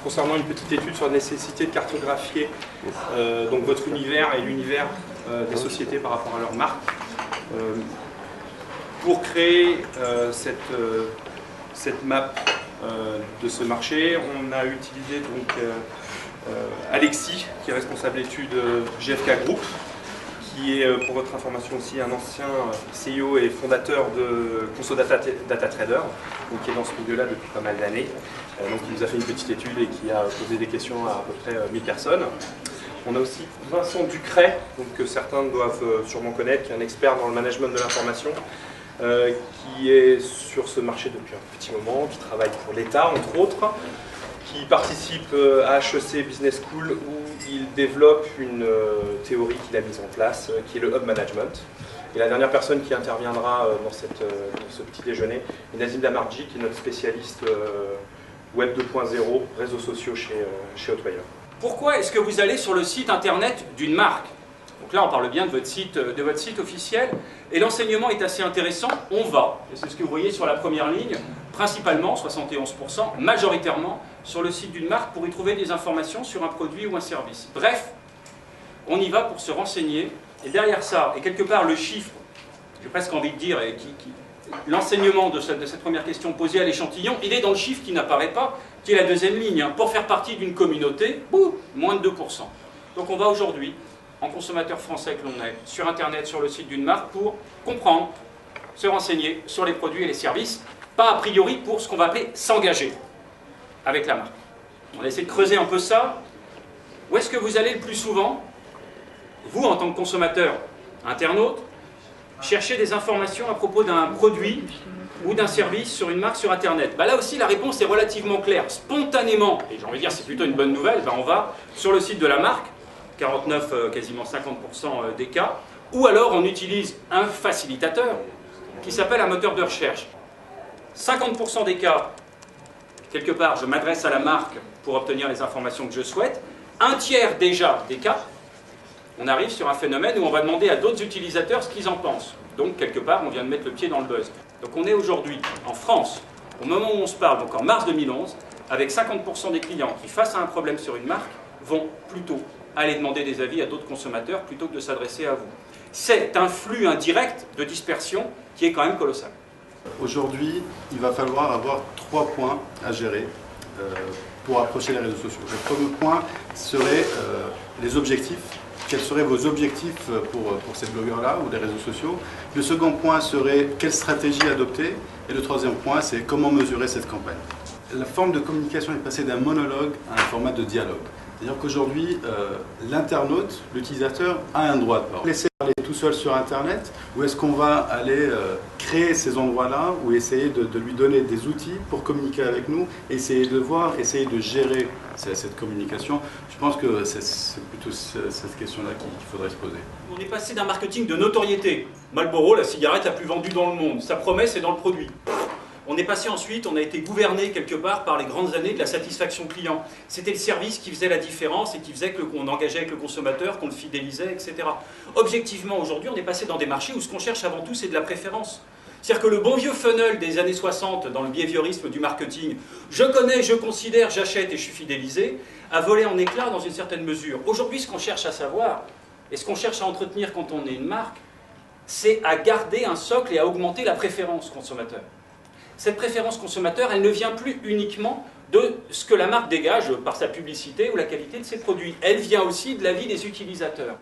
concernant une petite étude sur la nécessité de cartographier donc votre univers et l'univers des sociétés par rapport à leur marque. Pour créer cette map de ce marché, on a utilisé donc Alexis, qui est responsable d'études GFK Group, qui est, pour votre information aussi, un ancien CEO et fondateur de Conso Data Trader, donc qui est dans ce milieu-là depuis pas mal d'années. Donc il nous a fait une petite étude et qui a posé des questions à peu près 1000 personnes. On a aussi Vincent Ducret, donc, que certains doivent sûrement connaître, qui est un expert dans le management de l'information, qui est sur ce marché depuis un petit moment, qui travaille pour l'État entre autres, qui participe à HEC Business School où il développe une théorie qu'il a mise en place, qui est le Hub Management. Et la dernière personne qui interviendra dans ce petit déjeuner est Nazim Damarji, qui est notre spécialiste Web 2.0, réseaux sociaux chez Hotwire. Pourquoi est-ce que vous allez sur le site internet d'une marque? Donc là, on parle bien de votre site officiel, et l'enseignement est assez intéressant. On va, et c'est ce que vous voyez sur la première ligne, principalement, 71%, majoritairement, sur le site d'une marque pour y trouver des informations sur un produit ou un service. Bref, on y va pour se renseigner, et derrière ça, et quelque part le chiffre, j'ai presque envie de dire, l'enseignement de cette première question posée à l'échantillon, il est dans le chiffre qui n'apparaît pas, qui est la deuxième ligne. Pour faire partie d'une communauté, moins de 2%. Donc on va aujourd'hui, en consommateur français que l'on est, sur Internet, sur le site d'une marque, pour comprendre, se renseigner sur les produits et les services, pas a priori pour ce qu'on va appeler s'engager avec la marque. On va essayer de creuser un peu ça. Où est-ce que vous allez le plus souvent, vous en tant que consommateur, internaute, chercher des informations à propos d'un produit ou d'un service sur une marque sur Internet? Là aussi, la réponse est relativement claire. Spontanément, et j'ai envie de dire c'est plutôt une bonne nouvelle, on va sur le site de la marque, 49, quasiment 50% des cas, ou alors on utilise un facilitateur qui s'appelle un moteur de recherche. 50% des cas, quelque part, je m'adresse à la marque pour obtenir les informations que je souhaite. Un tiers déjà des cas, on arrive sur un phénomène où on va demander à d'autres utilisateurs ce qu'ils en pensent. Donc, quelque part, on vient de mettre le pied dans le buzz. Donc, on est aujourd'hui, en France, au moment où on se parle, donc en mars 2011, avec 50% des clients qui, face à un problème sur une marque, vont plutôt aller demander des avis à d'autres consommateurs plutôt que de s'adresser à vous. C'est un flux indirect de dispersion qui est quand même colossal. Aujourd'hui, il va falloir avoir 3 points à gérer pour approcher les réseaux sociaux. Le premier point serait les objectifs. Quels seraient vos objectifs pour ces blogueurs-là ou les réseaux sociaux? Le second point serait quelle stratégie adopter? Et le troisième point, c'est comment mesurer cette campagne. La forme de communication est passée d'un monologue à un format de dialogue. C'est-à-dire qu'aujourd'hui, l'internaute, l'utilisateur, a un droit de parole. Laisser parler tout seul sur Internet, ou est-ce qu'on va aller créer ces endroits-là, ou essayer de lui donner des outils pour communiquer avec nous, essayer de voir, essayer de gérer cette communication? Je pense que c'est plutôt cette question-là qu'il faudrait se poser. On est passé d'un marketing de notoriété. Marlboro, la cigarette la plus vendue dans le monde. Sa promesse est dans le produit. On est passé ensuite, on a été gouverné quelque part par les grandes années de la satisfaction client. C'était le service qui faisait la différence et qui faisait qu'on engageait avec le consommateur, qu'on le fidélisait, etc. Objectivement, aujourd'hui, on est passé dans des marchés où ce qu'on cherche avant tout, c'est de la préférence. C'est-à-dire que le bon vieux funnel des années 60, dans le behaviorisme du marketing, je connais, je considère, j'achète et je suis fidélisé, a volé en éclats dans une certaine mesure. Aujourd'hui, ce qu'on cherche à savoir, et ce qu'on cherche à entretenir quand on est une marque, c'est à garder un socle et à augmenter la préférence consommateur. Cette préférence consommateur, elle ne vient plus uniquement de ce que la marque dégage par sa publicité ou la qualité de ses produits. Elle vient aussi de l'avis des utilisateurs.